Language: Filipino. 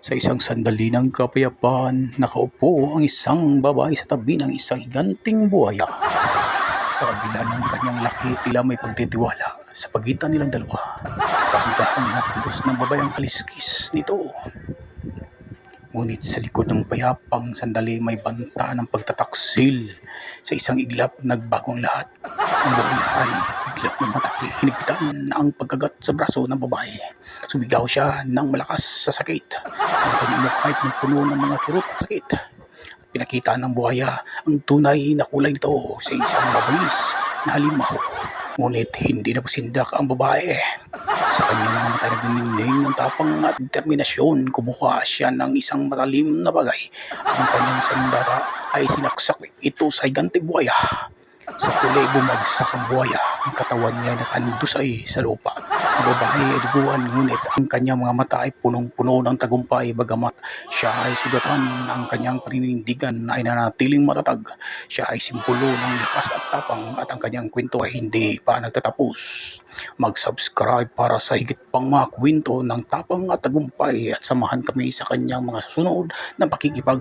Sa isang sandali ng kapayapaan, nakaupo ang isang babae sa tabi ng isang higanting buhaya. Sa kabila ng kanyang laki, tila may pagtitiwala sa pagitan nilang dalawa. Dahan-dahang inapulos ng babae ang kaliskis nito. Ngunit sa likod ng payapang sandali may banta ng pagtataksil. Sa isang iglap, nagbago ang lahat. Ang buhaya ay biglang umatake. Hinigpitan ang pagkagat sa braso ng babae. Sumigaw siya ng malakas sa sakit. Ang kanyang mukha ay puno ng mga kirot at sakit. Pinakita ng buhaya ang tunay na kulay nito sa isang mabilis na halimaw. Ngunit hindi napasindak ang babae. Sa kanyang mga mata nagniningning ang tapang at determinasyon. Kumuha siya ng isang matalim na bagay. Ang kanyang sandata ay sinaksak ito sa higanting buhaya. Sa huli bumagsak ang buhaya. Ang katawan niya ay nakandusay sa lupa. Ang babae ay duguan, ngunit ang kanyang mga mata ay punong-puno ng tagumpay. Bagamat siya ay sugatan, ang kanyang paninindigan ay nanatiling matatag. Siya ay simbolo ng lakas at tapang, at ang kanyang kwento ay hindi pa nagtatapos. Mag-subscribe para sa higit pang mga kwento ng tapang at tagumpay, at samahan kami sa kanyang mga susunod na pakikipag